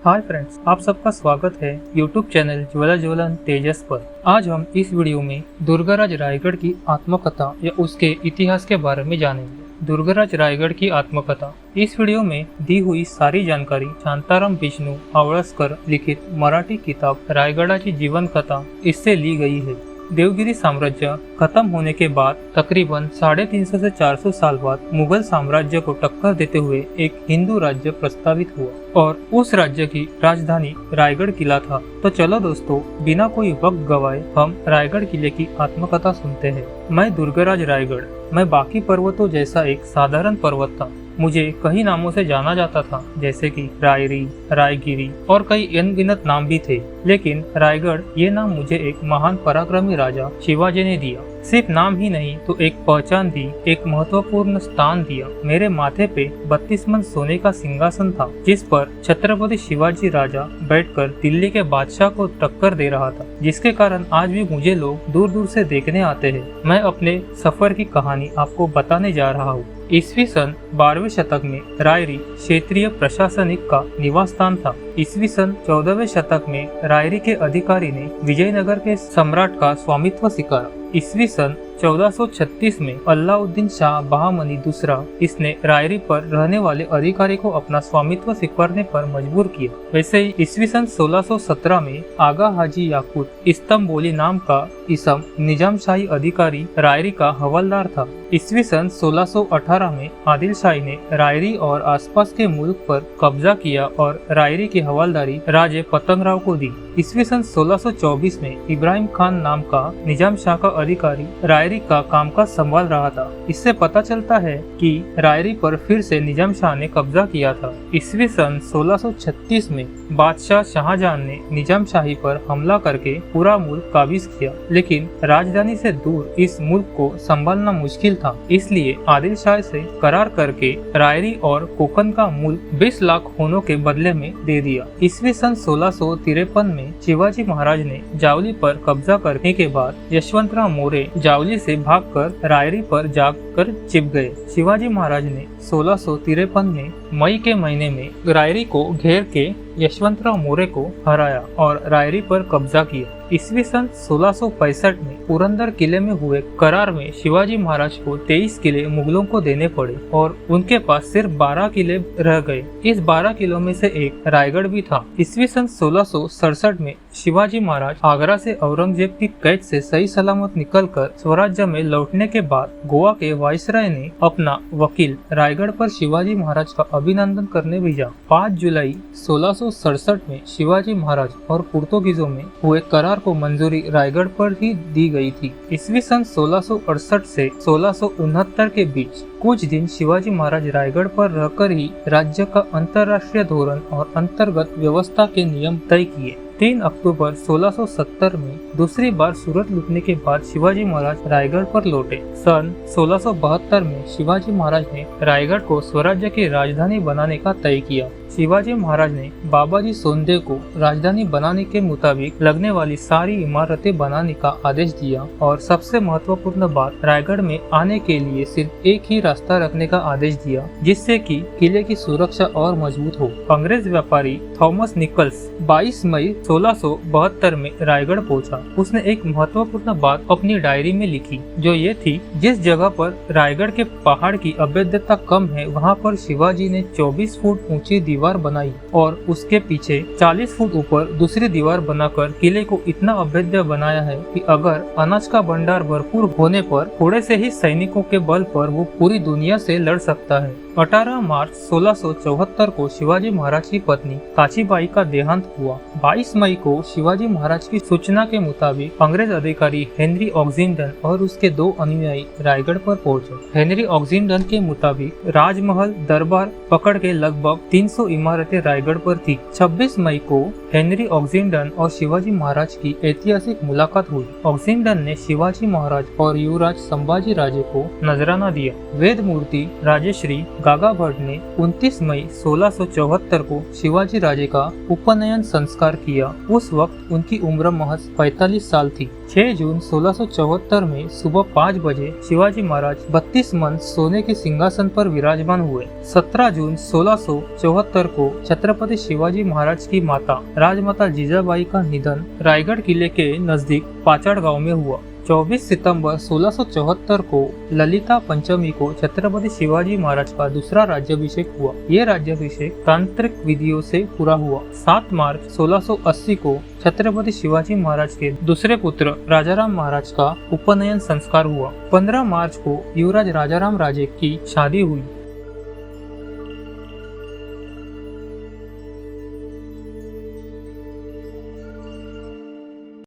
Hi friends, आप सबका स्वागत है YouTube चैनल ज्वला ज्वलन तेजस पर। आज हम इस वीडियो में दुर्गाराज रायगढ़ की आत्मकथा या उसके इतिहास के बारे में जानेंगे। दुर्गाराज रायगढ़ की आत्मकथा। इस वीडियो में दी हुई सारी जानकारी शांताराम विष्णु आवळसकर लिखित मराठी किताब रायगढ़ाची जीवन कथा इससे ली गई है। देवगिरी साम्राज्य खत्म होने के बाद तकरीबन 350 से 400 साल बाद मुगल साम्राज्य को टक्कर देते हुए एक हिंदू राज्य प्रस्तावित हुआ और उस राज्य की राजधानी रायगढ़ किला था। तो चलो दोस्तों, बिना कोई वक्त गवाए हम रायगढ़ किले की आत्मकथा सुनते हैं। मैं दुर्गाराज रायगढ़। मैं बाकी पर्वतों जैसा एक साधारण पर्वत था। मुझे कई नामों से जाना जाता था, जैसे कि रायरी, रायगिरी और कई अनगिनत नाम भी थे, लेकिन रायगढ़ ये नाम मुझे एक महान पराक्रमी राजा शिवाजी ने दिया। सिर्फ नाम ही नहीं तो एक पहचान दी, एक महत्वपूर्ण स्थान दिया। मेरे माथे पे 32 मन सोने का सिंहासन था, जिस पर छत्रपति शिवाजी राजा बैठकर दिल्ली के बादशाह को टक्कर दे रहा था, जिसके कारण आज भी मुझे लोग दूर दूर से देखने आते हैं। मैं अपने सफर की कहानी आपको बताने जा रहा हूँ। ईस्वी सन 12वें शतक में रायरी क्षेत्रीय प्रशासनिक का निवास स्थान था। ईस्वी सन 14वें शतक में रायरी के अधिकारी ने विजयनगर के सम्राट का स्वामित्व स्वीकारा। ईस्वी सन 1436 में अलाउद्दीन शाह बहामनी दूसरा इसने रायरी पर रहने वाले अधिकारी को अपना स्वामित्व स्वीकारने पर मजबूर किया। वैसे ही ईस्वी सन 1617 में आगा हाजी याकूत इस्तंबोली नाम का इसम निजामशाही अधिकारी रायरी का हवलदार था। ईस्वी सन 1618 में आदिल शाही ने रायरी और आसपास के मुल्क पर कब्जा किया और रायरी की हवलदारी राजे पतंगराव को दी। ईस्वी सन 1624 में इब्राहिम खान नाम का निजाम शाह का अधिकारी रायरी का कामकाज संभाल रहा था। इससे पता चलता है कि रायरी पर फिर से निजाम शाह ने कब्जा किया था। ईस्वी सन 1636 में बादशाह शाहजहां ने निजाम शाही पर हमला करके पूरा मुल्क काबिज किया, लेकिन राजधानी से दूर इस मुल्क को संभालना मुश्किल था। इसलिए आदिल शाह से करार करके रायरी और कोकन का मुल्क 20 लाख होनों के बदले में दे दिया। ईस्वी सन 1653 में शिवाजी महाराज ने जावली पर कब्जा करने के बाद यशवंतराव मोरे जावली से भागकर रायरी पर जाकर छिप गए। शिवाजी महाराज ने 1653 में मई के महीने में रायरी को घेर के यशवंतराव मोरे को हराया और रायरी पर कब्जा किया। ईस्वी सन 1665 में पुरंदर किले में हुए करार में शिवाजी महाराज को 23 किले मुगलों को देने पड़े और उनके पास सिर्फ 12 किले रह गए। इस 12 किलों में से एक रायगढ़ भी था। ईस्वी सन 1667 में शिवाजी महाराज आगरा से औरंगजेब की कैद से सही सलामत निकलकर स्वराज्य में लौटने के बाद गोवा के वायसराय ने अपना वकील रायगढ़ पर शिवाजी महाराज का अभिनंदन करने भेजा। 5 जुलाई 1667 में शिवाजी महाराज और पुर्तगालियों में हुए करार को मंजूरी रायगढ़ पर ही दी गई थी। ईस्वी सन 1668 से 1669 के बीच कुछ दिन शिवाजी महाराज रायगढ़ पर रहकर ही राज्य का अंतर्राष्ट्रीय धोरण और अंतर्गत व्यवस्था के नियम तय किए। 3 अक्टूबर 1670 में दूसरी बार सूरत लूटने के बाद शिवाजी महाराज रायगढ़ पर लौटे। सन 1672 में शिवाजी महाराज ने रायगढ़ को स्वराज्य की राजधानी बनाने का तय किया। शिवाजी महाराज ने बाबाजी सोंदेव को राजधानी बनाने के मुताबिक लगने वाली सारी इमारतें बनाने का आदेश दिया और सबसे महत्वपूर्ण बात, रायगढ़ में आने के लिए सिर्फ एक ही रास्ता रखने का आदेश दिया, जिससे कि किले की सुरक्षा और मजबूत हो। अंग्रेज व्यापारी थॉमस निकल्स 22 मई 1672 में रायगढ़ पहुंचा। उसने एक महत्वपूर्ण बात अपनी डायरी में लिखी, जो ये थी, जिस जगह पर रायगढ़ के पहाड़ की अभेद्यता कम है, वहाँ पर शिवाजी ने 24 फुट ऊंची दीवार बनाई और उसके पीछे 40 फुट ऊपर दूसरी दीवार बनाकर किले को इतना अभेद्य बनाया है कि अगर अनाज का भंडार भरपूर होने पर थोड़े से ही सैनिकों के बल पर वो पूरी दुनिया से लड़ सकता है। 18 मार्च 1674 को शिवाजी महाराज की पत्नी काशीबाई का देहांत हुआ। 22 मई को शिवाजी महाराज की सूचना के मुताबिक अंग्रेज अधिकारी हेनरी ऑक्सिंगटन और उसके 2 अनुयायी रायगढ़ पर पहुंचे। हेनरी ऑक्सिंगटन के मुताबिक राजमहल दरबार पकड़ के लगभग 300 इमारतें रायगढ़ पर थी। 26 मई को हेनरी ऑक्सिंडन और शिवाजी महाराज की ऐतिहासिक मुलाकात हुई। ऑक्सिंडन ने शिवाजी महाराज और युवराज संभाजी राजे को नजराना दिया। वेद मूर्ति राजेश्री गागा भट्ट ने 29 मई 1674 को शिवाजी राजे का उपनयन संस्कार किया। उस वक्त उनकी उम्र महज 45 साल थी। 6 जून 1674 में सुबह 5 बजे शिवाजी महाराज 32 मन सोने के सिंहासन पर विराजमान हुए। 17 जून 1674 को छत्रपति शिवाजी महाराज की माता राजमाता जीजाबाई का निधन रायगढ़ किले के नजदीक पाचाड़ गांव में हुआ। 24 सितंबर 1674 को ललिता पंचमी को छत्रपति शिवाजी महाराज का दूसरा राज्याभिषेक हुआ। ये राज्याभिषेक तांत्रिक विधियों से पूरा हुआ। 7 मार्च 1680 को छत्रपति शिवाजी महाराज के दूसरे पुत्र राजाराम महाराज का उपनयन संस्कार हुआ। 15 मार्च को युवराज राजाराम राजे की शादी हुई।